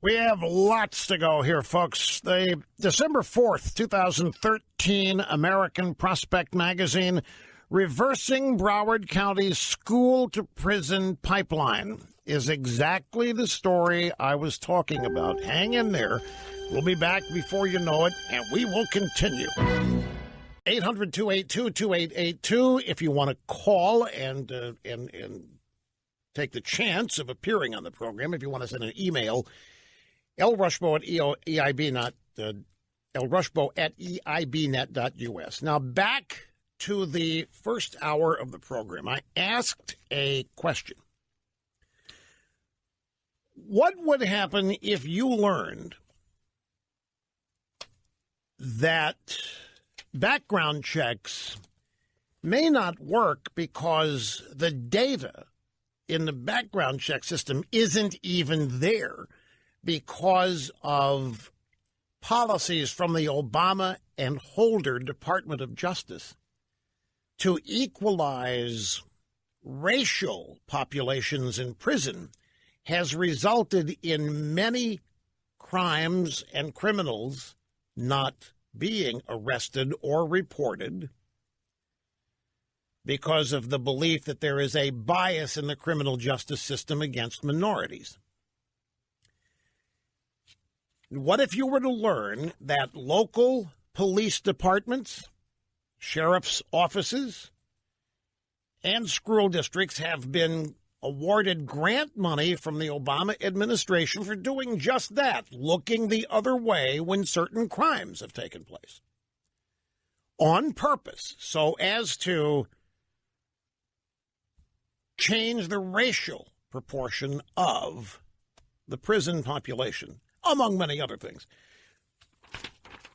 We have lots to go here, folks. The December 4th, 2013 American Prospect magazine, Reversing Broward County's School-to-Prison Pipeline, is exactly the story I was talking about. Hang in there. We'll be back before you know it, and we will continue. 800-282-2882 if you want to call and take the chance of appearing on the program. If you want to send an email, lrushbo at eibnet.us. Now, back to the first hour of the program. I asked a question. What would happen if you learned that background checks may not work because the data in the background check system isn't even there because of policies from the Obama and Holder Department of Justice to equalize racial populations in prison has resulted in many crimes and criminals not being arrested or reported because of the belief that there is a bias in the criminal justice system against minorities. What if you were to learn that local police departments, sheriff's offices, and school districts have been awarded grant money from the Obama administration for doing just that, looking the other way when certain crimes have taken place, on purpose, so as to change the racial proportion of the prison population, among many other things?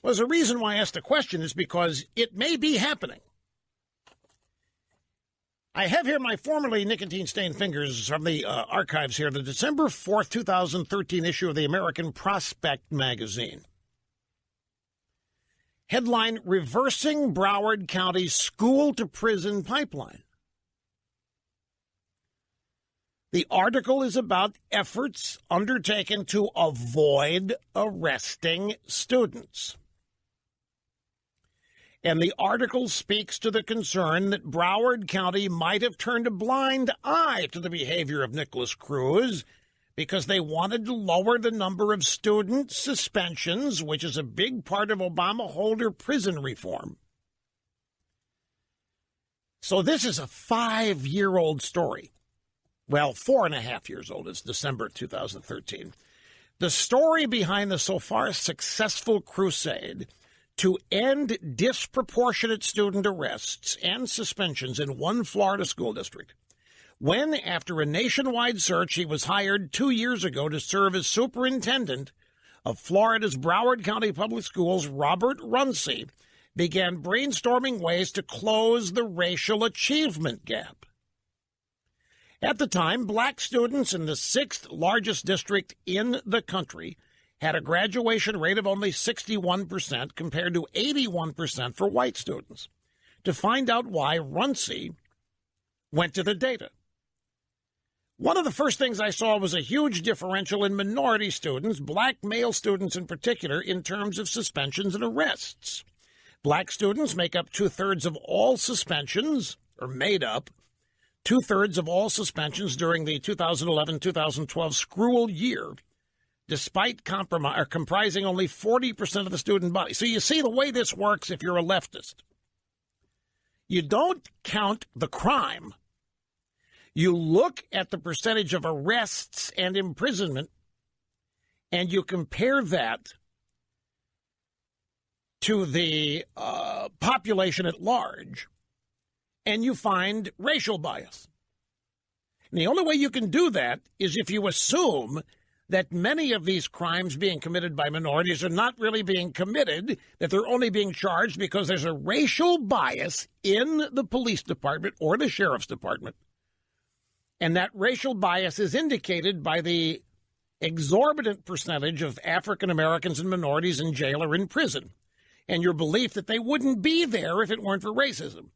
Well, there's a reason why I asked the question is because it may be happening. I have here my formerly nicotine-stained fingers from the archives here, the December 4th, 2013 issue of the American Prospect magazine. Headline, Reversing Broward County's School-to-Prison Pipeline. The article is about efforts undertaken to avoid arresting students. And the article speaks to the concern that Broward County might have turned a blind eye to the behavior of Nicholas Cruz because they wanted to lower the number of student suspensions, which is a big part of Obama Holder prison reform. So this is a 5-year-old story. Well, 4.5 years old. It's December 2013. The story behind the so far successful crusade to end disproportionate student arrests and suspensions in one Florida school district, when, after a nationwide search, he was hired 2 years ago to serve as superintendent of Florida's Broward County Public Schools, Robert Runcie began brainstorming ways to close the racial achievement gap. At the time, black students in the 6th largest district in the country had a graduation rate of only 61% compared to 81% for white students. To find out why, Runcie went to the data. One of the first things I saw was a huge differential in minority students, black male students in particular, in terms of suspensions and arrests. Black students make up 2/3 of all suspensions, or made up 2/3 of all suspensions during the 2011-2012 school year, despite comprising only 40% of the student body. So you see the way this works if you're a leftist. You don't count the crime. You look at the percentage of arrests and imprisonment, and you compare that to the population at large, and you find racial bias. And the only way you can do that is if you assume that many of these crimes being committed by minorities are not really being committed, that they're only being charged because there's a racial bias in the police department or the sheriff's department. And that racial bias is indicated by the exorbitant percentage of African Americans and minorities in jail or in prison, and your belief that they wouldn't be there if it weren't for racism.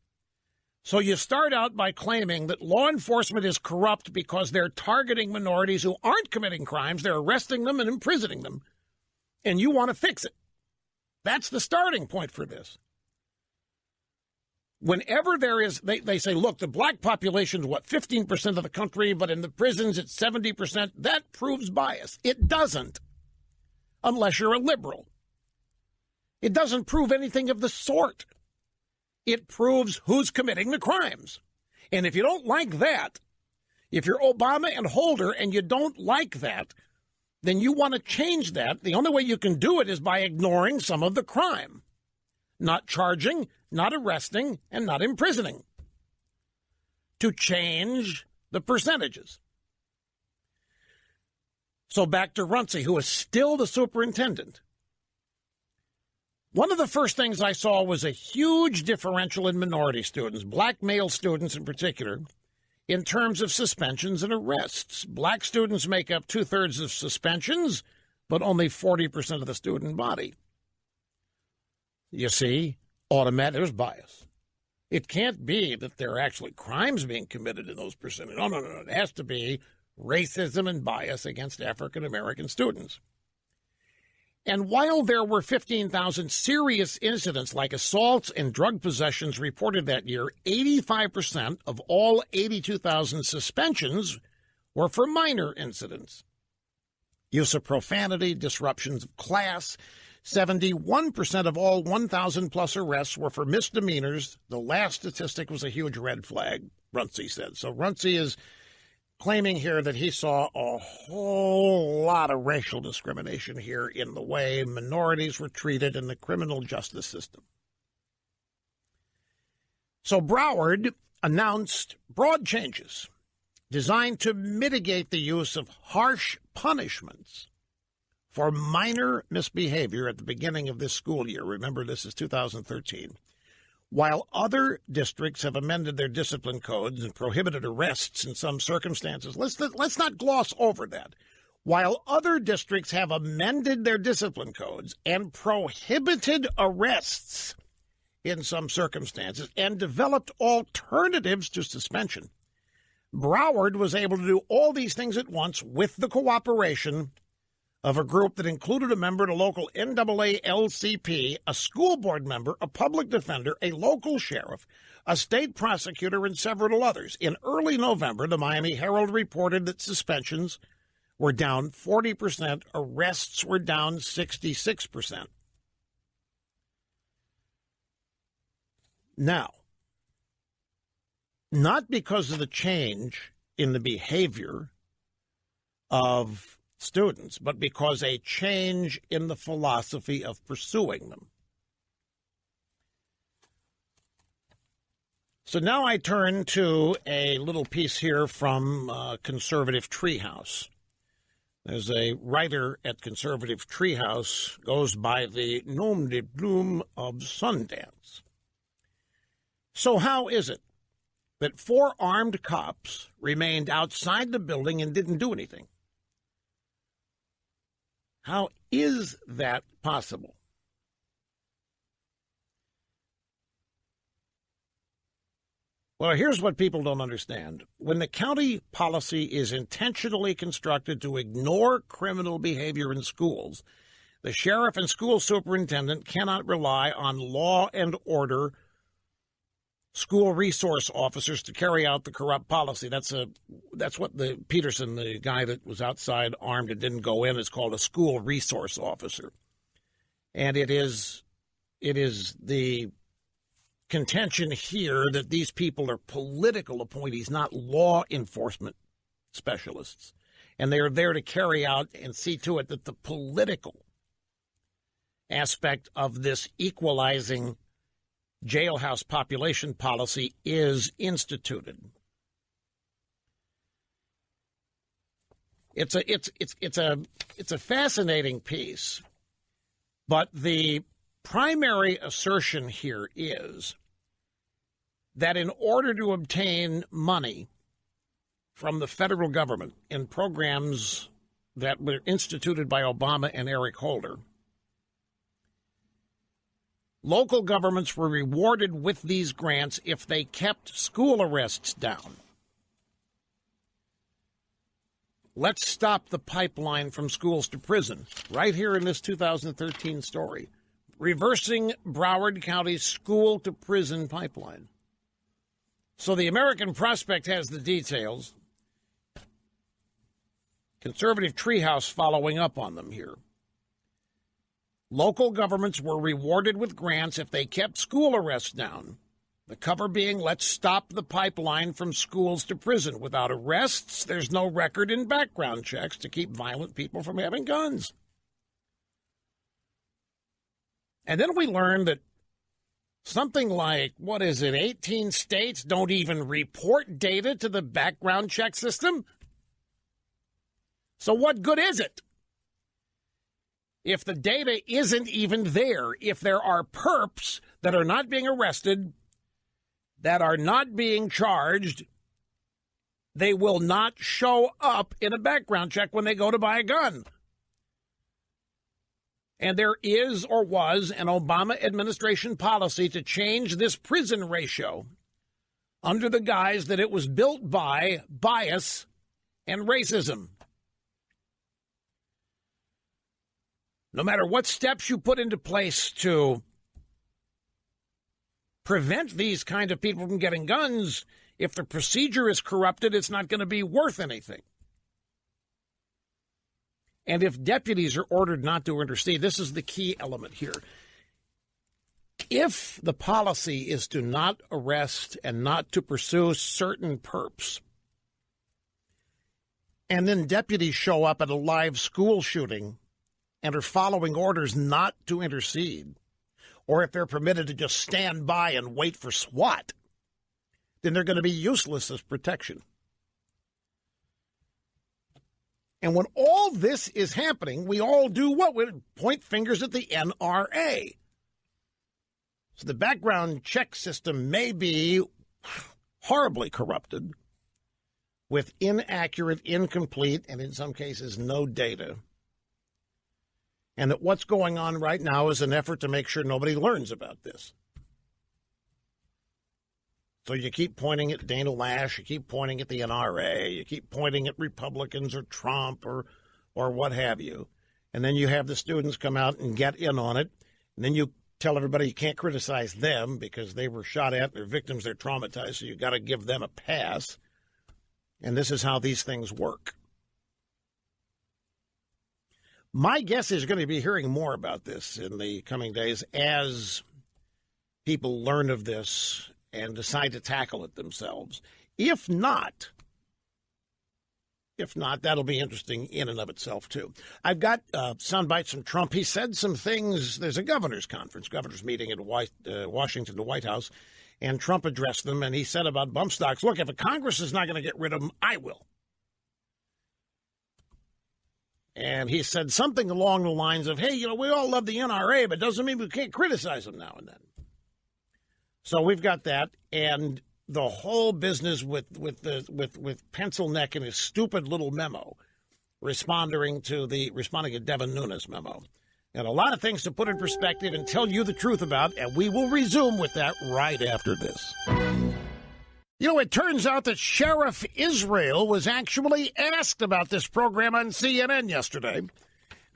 So you start out by claiming that law enforcement is corrupt because they're targeting minorities who aren't committing crimes. They're arresting them and imprisoning them. And you want to fix it. That's the starting point for this. Whenever there is, they say, look, the black population is, 15% of the country, but in the prisons it's 70%. That proves bias. It doesn't, unless you're a liberal. It doesn't prove anything of the sort. It proves who's committing the crimes. And if you don't like that, if you're Obama and Holder and you don't like that, then you want to change that. The only way you can do it is by ignoring some of the crime. Not charging, not arresting, and not imprisoning. To change the percentages. So back to Runcie, who is still the superintendent. One of the first things I saw was a huge differential in minority students, black male students in particular, in terms of suspensions and arrests. Black students make up 2/3 of suspensions, but only 40% of the student body. You see, there's bias. It can't be that there are actually crimes being committed in those percentages. No. It has to be racism and bias against African American students. And while there were 15,000 serious incidents like assaults and drug possessions reported that year, 85% of all 82,000 suspensions were for minor incidents. Use of profanity, disruptions of class. 71% of all 1,000-plus arrests were for misdemeanors. The last statistic was a huge red flag, Runcie said. So Runcie is claiming here that he saw a whole lot of racial discrimination here in the way minorities were treated in the criminal justice system. So Broward announced broad changes designed to mitigate the use of harsh punishments for minor misbehavior at the beginning of this school year. Remember, this is 2013. While other districts have amended their discipline codes and prohibited arrests in some circumstances, let's not gloss over that. While other districts have amended their discipline codes and prohibited arrests in some circumstances and developed alternatives to suspension, Broward was able to do all these things at once with the cooperation of a group that included a member of the local NAACP, a school board member, a public defender, a local sheriff, a state prosecutor, and several others. In early November, the Miami Herald reported that suspensions were down 40%, arrests were down 66%. Now, not because of the change in the behavior of students, but because a change in the philosophy of pursuing them. So now I turn to a little piece here from Conservative Treehouse. There's a writer at Conservative Treehouse, goes by the nom de plume of Sundance. So how is it that 4 armed cops remained outside the building and didn't do anything? How is that possible? Well, here's what people don't understand. When the county policy is intentionally constructed to ignore criminal behavior in schools, the sheriff and school superintendent cannot rely on law and order school resource officers to carry out the corrupt policy. That's what the Peterson, the guy that was outside armed and didn't go in, is called a school resource officer. And it is the contention here that these people are political appointees, not law enforcement specialists. And they are there to carry out and see to it that the political aspect of this equalizing jailhouse population policy is instituted. It's a fascinating piece, but the primary assertion here is that in order to obtain money from the federal government in programs that were instituted by Obama and Eric Holder, Local governments were rewarded with these grants if they kept school arrests down. Let's stop the pipeline from schools to prison, right here in this 2013 story. Reversing Broward County's school-to-prison pipeline. So the American Prospect has the details. Conservative Treehouse following up on them here. Local governments were rewarded with grants if they kept school arrests down. The cover being, let's stop the pipeline from schools to prison. Without arrests, there's no record in background checks to keep violent people from having guns. And then we learned that something like, 18 states don't even report data to the background check system? So what good is it? If the data isn't even there, if there are perps that are not being arrested, that are not being charged, they will not show up in a background check when they go to buy a gun. And there is or was an Obama administration policy to change this prison ratio under the guise that it was built by bias and racism. No matter what steps you put into place to prevent these kind of people from getting guns, if the procedure is corrupted, it's not going to be worth anything. And if deputies are ordered not to intercede, this is the key element here. If the policy is to not arrest and not to pursue certain perps, and then deputies show up at a live school shooting and are following orders not to intercede, or if they're permitted to just stand by and wait for SWAT, then they're going to be useless as protection. And when all this is happening, we all do what? We point fingers at the NRA. So the background check system may be horribly corrupted with inaccurate, incomplete, and in some cases no data. And that what's going on right now is an effort to make sure nobody learns about this. So you keep pointing at Dana Lash, you keep pointing at the NRA, you keep pointing at Republicans or Trump or what have you. And then you have the students come out and get in on it. And then you tell everybody you can't criticize them because they were shot at, they're victims, they're traumatized, so you've got to give them a pass. And this is how these things work. My guess is you're going to be hearing more about this in the coming days as people learn of this and decide to tackle it themselves. If not, that'll be interesting in and of itself, too. I've got sound bites from Trump. He said some things. There's a governor's meeting at Washington, the White House, and Trump addressed them, and he said about bump stocks, look, if a Congress is not going to get rid of them, I will. And he said something along the lines of, hey, we all love the NRA, but it doesn't mean we can't criticize them now and then. So we've got that, and the whole business with Pencil Neck and his stupid little memo, responding to Devin Nunes' memo. And a lot of things to put in perspective and tell you the truth about, and we will resume with that right after this. It turns out that Sheriff Israel was actually asked about this program on CNN yesterday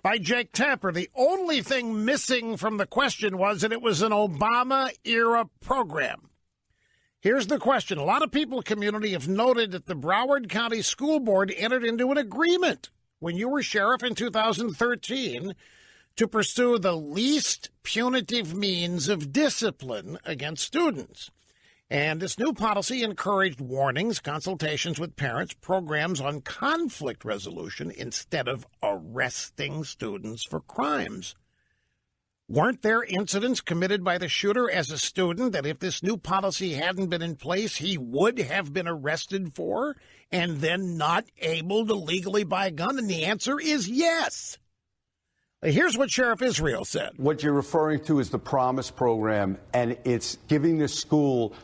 by Jake Tapper. The only thing missing from the question was that it was an Obama-era program. Here's the question. A lot of people in the community have noted that the Broward County School Board entered into an agreement when you were sheriff in 2013 to pursue the least punitive means of discipline against students. And this new policy encouraged warnings, consultations with parents, programs on conflict resolution instead of arresting students for crimes. Weren't there incidents committed by the shooter as a student that if this new policy hadn't been in place, he would have been arrested for and then not able to legally buy a gun? And the answer is yes. Here's what Sheriff Israel said. What you're referring to is the Promise program, and it's giving the school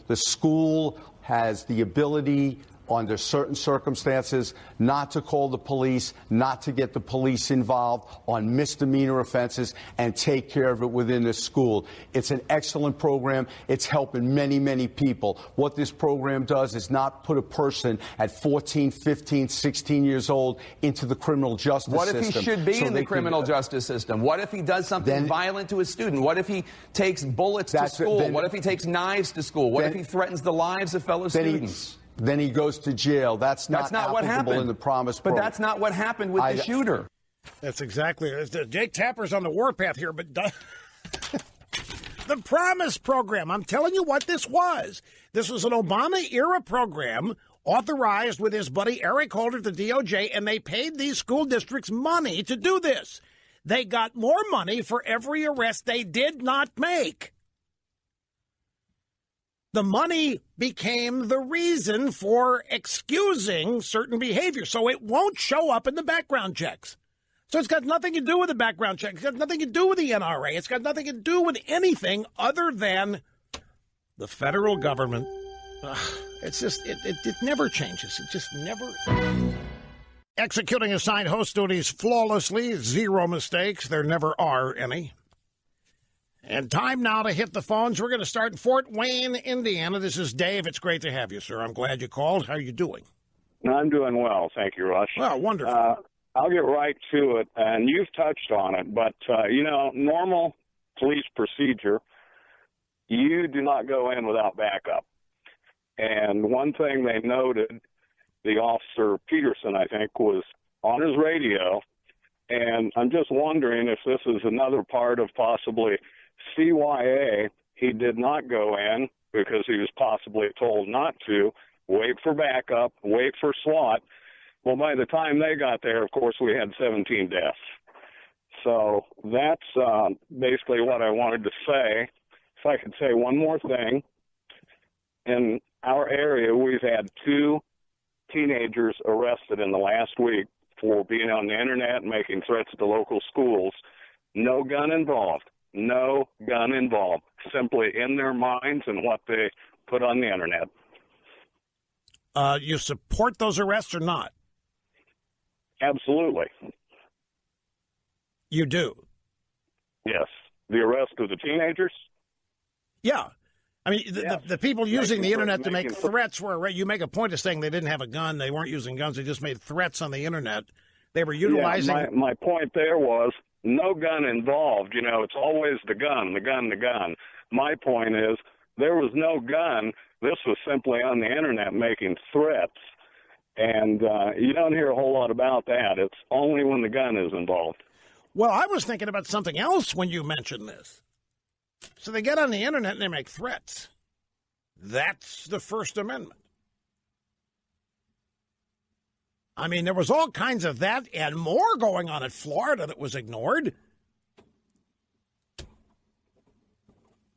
has the ability under certain circumstances, not to call the police, not to get the police involved on misdemeanor offenses, and take care of it within the school. It's an excellent program. It's helping many, many people. What this program does is not put a person at 14, 15, 16 years old into the criminal justice system. What if he should be in the criminal justice system? What if he does something violent to a student? What if he takes bullets to school? What if he takes knives to school? What if he threatens the lives of fellow students? Then he goes to jail. That's not what happened in the promise program. But that's not what happened with the shooter. That's exactly it. Jake Tapper's on the warpath here, but the promise program, I'm telling you what this was. This was an Obama-era program authorized with his buddy Eric Holder at the DOJ, and they paid these school districts money to do this. They got more money for every arrest they did not make. The money became the reason for excusing certain behavior, so it won't show up in the background checks. So it's got nothing to do with the background check. It's got nothing to do with the NRA. It's got nothing to do with anything other than the federal government. It's just, it never changes. It just never. Executing assigned host duties flawlessly, zero mistakes. There never are any. And time now to hit the phones. We're going to start in Fort Wayne, Indiana. This is Dave. It's great to have you, sir. I'm glad you called. How are you doing? I'm doing well. Thank you, Rush. Well, wonderful. I'll get right to it, and you've touched on it, but, normal police procedure, you do not go in without backup. And one thing they noted, the officer Peterson, I think, was on his radio, and I'm just wondering if this is another part of possibly CYA. He did not go in because he was possibly told not to, wait for backup, wait for SWAT. Well, by the time they got there, of course, we had 17 deaths. So that's basically what I wanted to say. If I could say one more thing. In our area, we've had 2 teenagers arrested in the last week for being on the Internet and making threats to local schools. No gun involved. No gun involved. Simply in their minds and what they put on the Internet. You support those arrests or not? Absolutely. You do? Yes. The arrest of the teenagers? Yeah. I mean, the people using the Internet to make threats were, you make a point of saying they didn't have a gun. They weren't using guns. They just made threats on the Internet. They were utilizing. Yeah, my point there was no gun involved. It's always the gun, the gun, the gun. My point is there was no gun. This was simply on the Internet making threats. And you don't hear a whole lot about that. It's only when the gun is involved. Well, I was thinking about something else when you mentioned this. So they get on the Internet and they make threats. That's the First Amendment. I mean, there was all kinds of that and more going on in Florida that was ignored.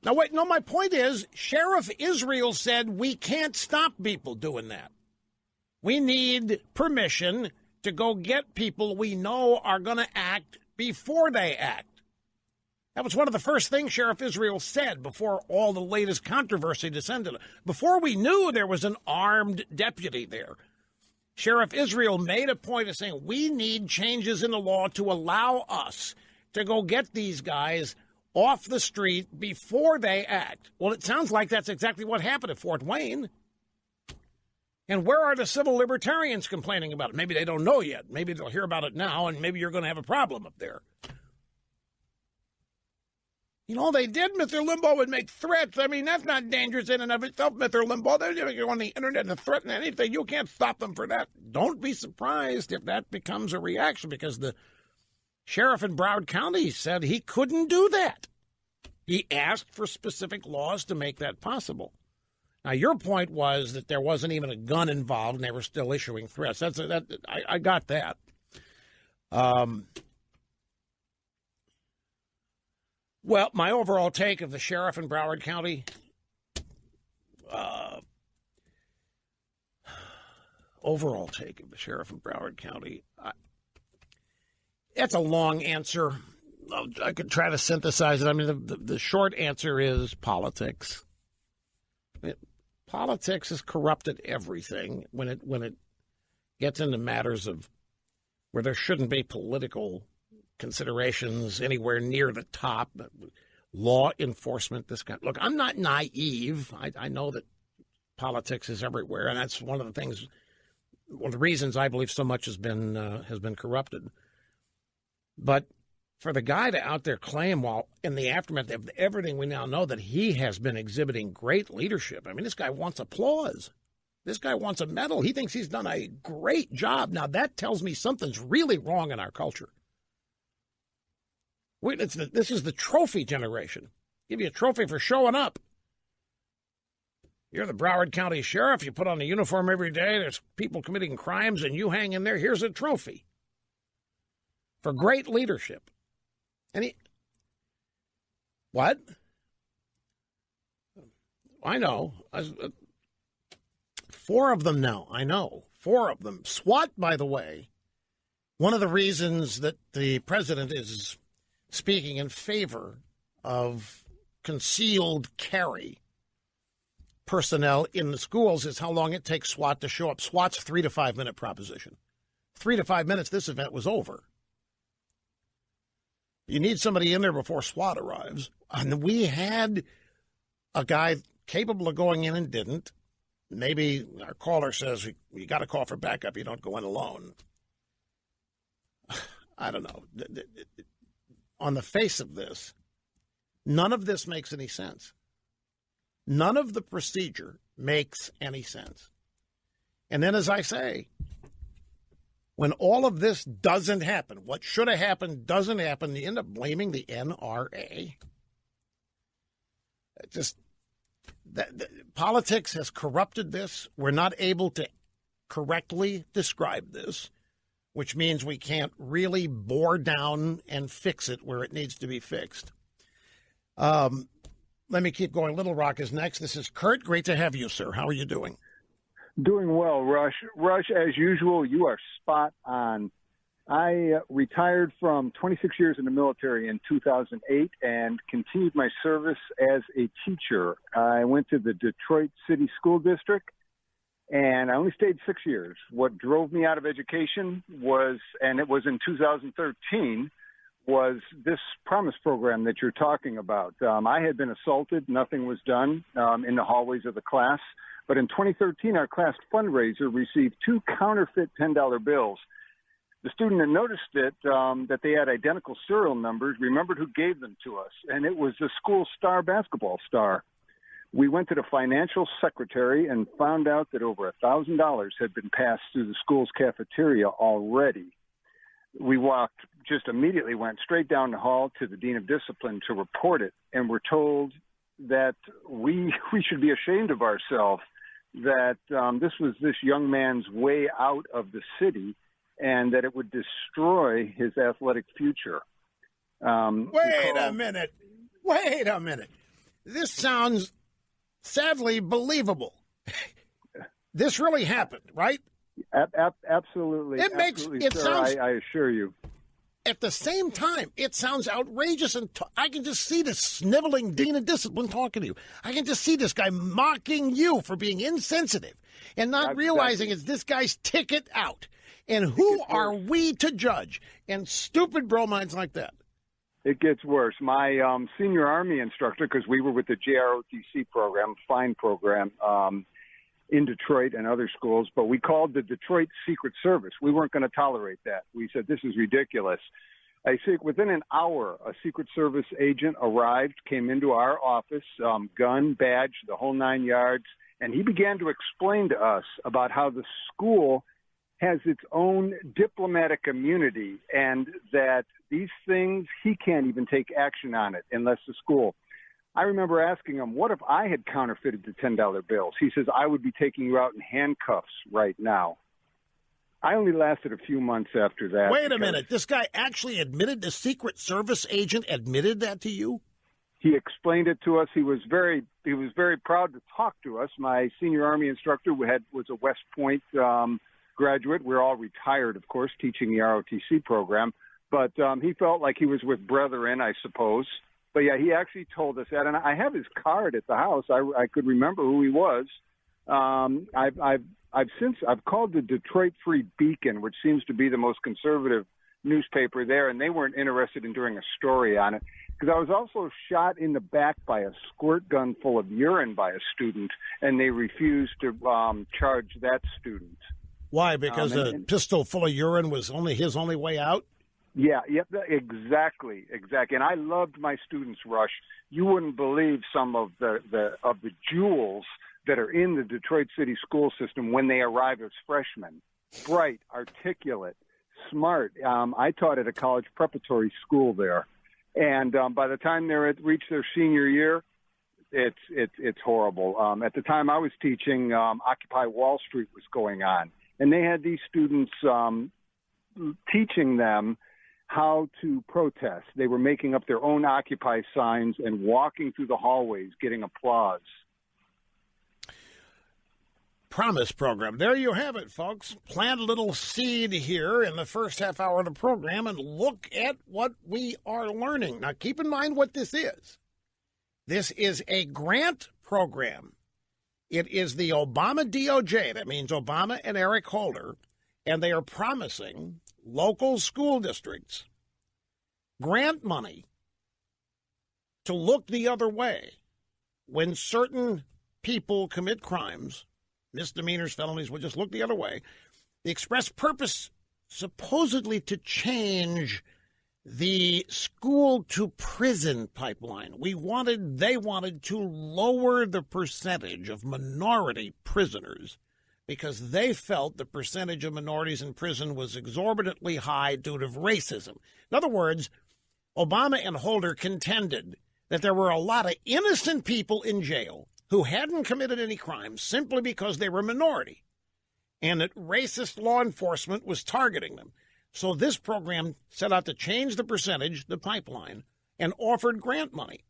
Now, wait, no, my point is, Sheriff Israel said we can't stop people doing that. We need permission to go get people we know are going to act before they act. That was one of the first things Sheriff Israel said before all the latest controversy descended. Before we knew there was an armed deputy there, Sheriff Israel made a point of saying we need changes in the law to allow us to go get these guys off the street before they act. Well, it sounds like that's exactly what happened at Fort Wayne. And where are the civil libertarians complaining about it? Maybe they don't know yet. Maybe they'll hear about it now, and maybe you're going to have a problem up there. They did. Mr. Limbaugh would make threats. I mean, that's not dangerous in and of itself, Mr. Limbaugh. They're on the Internet to threaten anything. You can't stop them for that. Don't be surprised if that becomes a reaction, because the sheriff in Broward County said he couldn't do that. He asked for specific laws to make that possible. Now, your point was that there wasn't even a gun involved and they were still issuing threats. I got that. Well, my overall take of the sheriff in Broward County, it's a long answer. I could try to synthesize it. I mean, the short answer is politics. politics has corrupted everything when it gets into matters of where there shouldn't be political considerations anywhere near the top. Law enforcement, this kind. Look, I'm not naive. I know that politics is everywhere, and that's one of the reasons I believe so much has been corrupted. But for the guy to out there claim, while in the aftermath of everything we now know, that he has been exhibiting great leadership. I mean, this guy wants applause. This guy wants a medal. He thinks he's done a great job. Now, that tells me something's really wrong in our culture. This is the trophy generation. Give you a trophy for showing up. You're the Broward County Sheriff. You put on a uniform every day. There's people committing crimes, and you hang in there. Here's a trophy for great leadership. And what? I know. 4 of them now. I know. 4 of them. SWAT, by the way, one of the reasons that the president is speaking in favor of concealed carry personnel in the schools is how long it takes SWAT to show up. SWAT's 3 to 5 minute proposition. 3 to 5 minutes, this event was over. You need somebody in there before SWAT arrives. And we had a guy capable of going in and didn't. Maybe our caller says you got to call for backup. You don't go in alone. I don't know. On the face of this, none of this makes any sense. None of the procedure makes any sense. And then, as I say, when all of this doesn't happen, what should have happened doesn't happen, you end up blaming the NRA. Politics has corrupted this. We're not able to correctly describe this, which means we can't really bore down and fix it where it needs to be fixed. Let me keep going. Little Rock is next. This is Kurt. Great to have you, sir. How are you doing? Doing well, Rush. Rush, as usual, you are spot on. I retired from 26 years in the military in 2008 and continued my service as a teacher. I went to the Detroit City School District, and I only stayed 6 years. What drove me out of education was, and it was in 2013, was this promise program that you're talking about. I had been assaulted. Nothing was done in the hallways of the class. But in 2013, our class fundraiser received 2 counterfeit $10 bills. The student that noticed it, that they had identical serial numbers, remembered who gave them to us, and it was the school star basketball star. We went to the financial secretary and found out that over $1,000 had been passed through the school's cafeteria already. We just immediately went straight down the hall to the dean of discipline to report it, and were told that we should be ashamed of ourselves, that this was this young man's way out of the city, and that it would destroy his athletic future. Wait a minute. This sounds sadly believable. This really happened, right? Absolutely. I assure you. At the same time, it sounds outrageous, and I can just see this sniveling dean of discipline talking to you. I can just see this guy mocking you for being insensitive and not realizing it's this guy's ticket out. And who are we to judge? And stupid bromides like that. It gets worse. My senior Army instructor, because we were with the JROTC program, fine program, in Detroit and other schools, but we called the Detroit Secret Service. We weren't going to tolerate that. We said, this is ridiculous. I think within an hour, a Secret Service agent arrived, came into our office, gun, badge, the whole 9 yards, and he began to explain to us about how the school has its own diplomatic immunity, and that these things, he can't even take action on it unless the school. I remember asking him, what if I had counterfeited the $10 bills? He says, I would be taking you out in handcuffs right now. I only lasted a few months after that. Wait a minute. This guy actually admitted, the Secret Service agent admitted that to you? He explained it to us. He was very proud to talk to us. My senior Army instructor was a West Point graduate. We're all retired, of course, teaching the ROTC program. But he felt like he was with brethren, I suppose. But, yeah, he actually told us that. And I have his card at the house. I could remember who he was. I've called the Detroit Free Beacon, which seems to be the most conservative newspaper there, and they weren't interested in doing a story on it because I was also shot in the back by a squirt gun full of urine by a student, and they refused to charge that student. Why? Because a pistol full of urine was his only way out? Yeah, yep, exactly. And I loved my students, Rush. You wouldn't believe some of the jewels that are in the Detroit City school system when they arrive as freshmen. Bright, articulate, smart. I taught at a college preparatory school there, and by the time they reach their senior year, it's horrible. At the time I was teaching, Occupy Wall Street was going on, and they had these students teaching them how to protest. They were making up their own Occupy signs and walking through the hallways, getting applause. Promise program. There you have it, folks. Plant a little seed here in the first half hour of the program and look at what we are learning. Now, keep in mind what this is. This is a grant program. It is the Obama DOJ. That means Obama and Eric Holder. And they are promising local school districts grant money to look the other way when certain people commit crimes, misdemeanors, felonies, will just look the other way. The express purpose supposedly to change the school to prison pipeline. They wanted to lower the percentage of minority prisoners because they felt the percentage of minorities in prison was exorbitantly high due to racism. In other words, Obama and Holder contended that there were a lot of innocent people in jail who hadn't committed any crimes simply because they were minority, and that racist law enforcement was targeting them. So this program set out to change the percentage, the pipeline, and offered grant money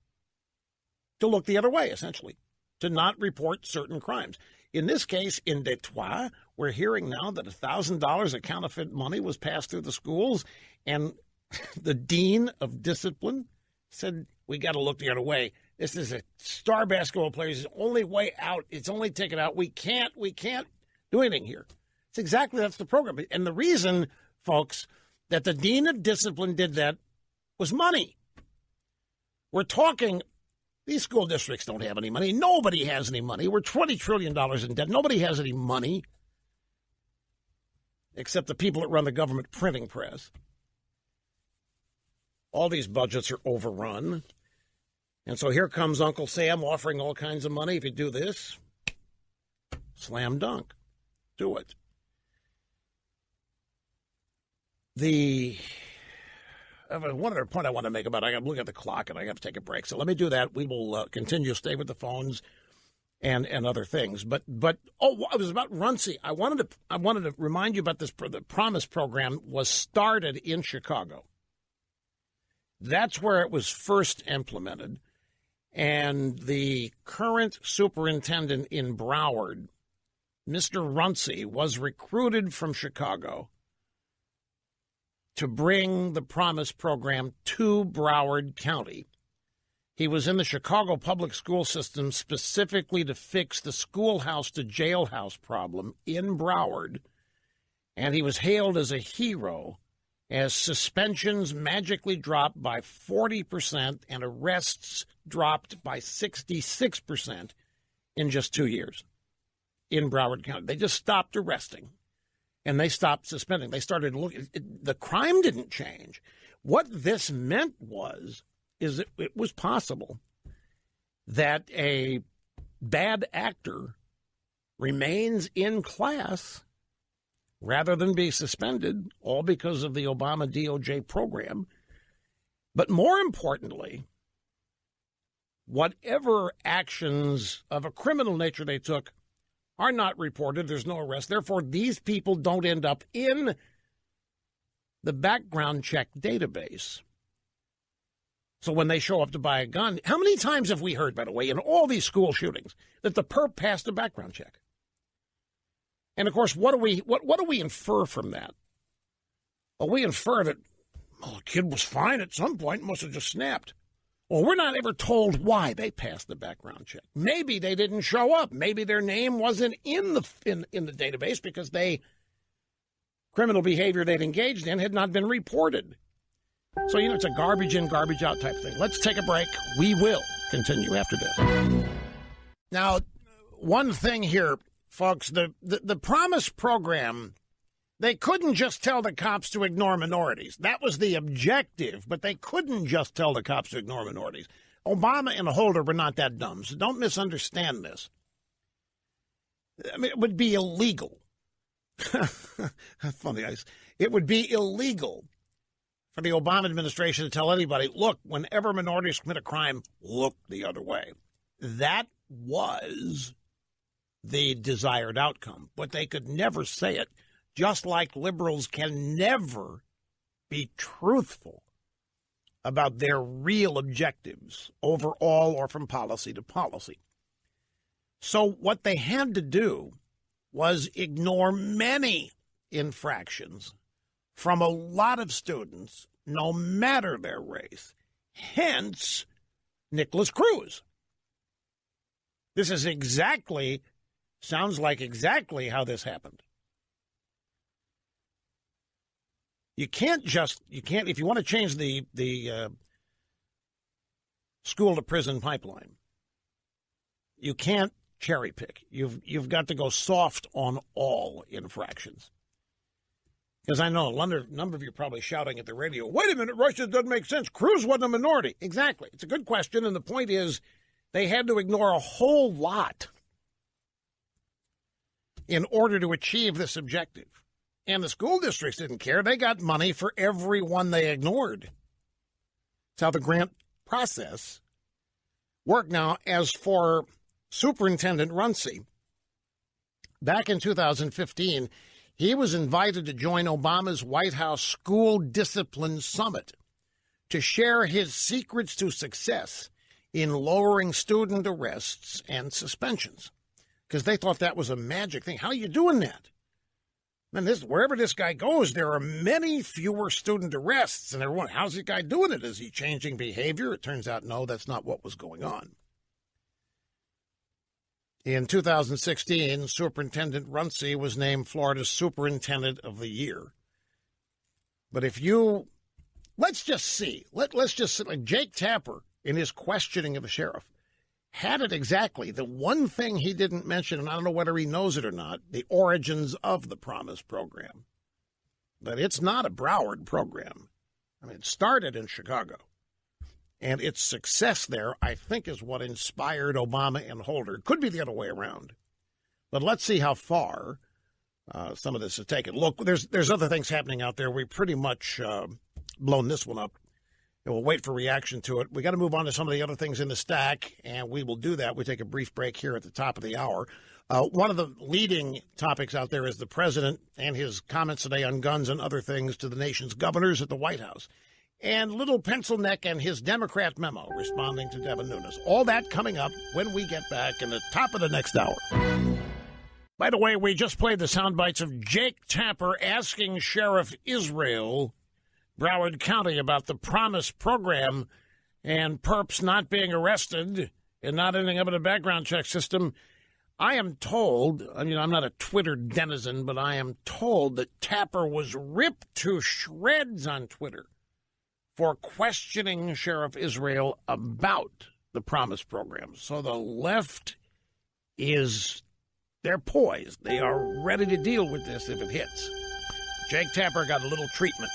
to look the other way, essentially, to not report certain crimes. In this case, in Detroit, we're hearing now that $1,000 of counterfeit money was passed through the schools, and the dean of discipline said, we got to look the other way. This is a star basketball player. It's the only way out. It's only taken out. We can't do anything here. It's exactly, that's the program. And the reason, folks, that the dean of discipline did that was money. We're talking, these school districts don't have any money. Nobody has any money. We're $20 trillion in debt. Nobody has any money except the people that run the government printing press. All these budgets are overrun. And so here comes Uncle Sam offering all kinds of money. If you do this, slam dunk. Do it. One other point I want to make about it, I got to look at the clock and I got to take a break. So let me do that. We will continue to stay with the phones and other things. But it was about Runcie. I wanted to remind you about this. The Promise program was started in Chicago. That's where it was first implemented. And the current superintendent in Broward, Mr. Runcie, was recruited from Chicago to bring the Promise program to Broward County. He was in the Chicago public school system specifically to fix the schoolhouse to jailhouse problem in Broward, and he was hailed as a hero as suspensions magically dropped by 40% and arrests dropped by 66% in just 2 years in Broward County. They just stopped arresting. And they stopped suspending. They started looking. The crime didn't change. What this meant is it was possible that a bad actor remains in class rather than be suspended, all because of the Obama DOJ program. But more importantly, whatever actions of a criminal nature they took are not reported. There's no arrest. Therefore, these people don't end up in the background check database. So when they show up to buy a gun, how many times have we heard, by the way, in all these school shootings, that the perp passed a background check? And, of course, what do we infer from that? Well, we infer that the kid was fine at some point, must have just snapped. Well, we're not ever told why they passed the background check. Maybe they didn't show up. Maybe their name wasn't in the database because criminal behavior they'd engaged in had not been reported. So, it's a garbage in, garbage out type thing. Let's take a break. We will continue after this. Now, one thing here, folks, the Promise program, they couldn't just tell the cops to ignore minorities. That was the objective, but they couldn't just tell the cops to ignore minorities. Obama and Holder were not that dumb, so don't misunderstand this. I mean, it would be illegal. Funny, it would be illegal for the Obama administration to tell anybody, look, whenever minorities commit a crime, look the other way. That was the desired outcome, but they could never say it, just like liberals can never be truthful about their real objectives overall or from policy to policy. So what they had to do was ignore many infractions from a lot of students, no matter their race, hence Nicholas Cruz. This is sounds like exactly how this happened. You can't, if you want to change the school to prison pipeline, you can't cherry pick. You've got to go soft on all infractions. Because I know a number of you are probably shouting at the radio, wait a minute, Rush, it doesn't make sense. Cruz wasn't a minority. Exactly. It's a good question, and the point is they had to ignore a whole lot in order to achieve this objective. And the school districts didn't care. They got money for everyone they ignored. That's how the grant process worked. Now, as for Superintendent Runcie, back in 2015, he was invited to join Obama's White House School Discipline Summit to share his secrets to success in lowering student arrests and suspensions, because they thought that was a magic thing. How are you doing that? And wherever this guy goes, there are many fewer student arrests, and they're wondering, how's this guy doing it? Is he changing behavior? It turns out, no, that's not what was going on. In 2016, Superintendent Runcie was named Florida's Superintendent of the Year. But let's just see, like Jake Tapper in his questioning of the sheriff had it exactly. The one thing he didn't mention, and I don't know whether he knows it or not, the origins of the Promise program. But it's not a Broward program. I mean, it started in Chicago. And its success there, I think, is what inspired Obama and Holder. It could be the other way around. But let's see how far some of this is taken. Look, there's other things happening out there. We pretty much blown this one up. And we'll wait for reaction to it. We got to move on to some of the other things in the stack, and we will do that. We take a brief break here at the top of the hour. One of the leading topics out there is the president and his comments today on guns and other things to the nation's governors at the White House. And Little Pencil Neck and his Democrat memo responding to Devin Nunes. All that coming up when we get back in the top of the next hour. By the way, we just played the sound bites of Jake Tapper asking Sheriff Israel, Broward County, about the Promise program and perps not being arrested and not ending up in a background check system. I am told, I'm not a Twitter denizen, but I am told that Tapper was ripped to shreds on Twitter for questioning Sheriff Israel about the Promise program. So the left they're poised. They are ready to deal with this if it hits. Jake Tapper got a little treatment.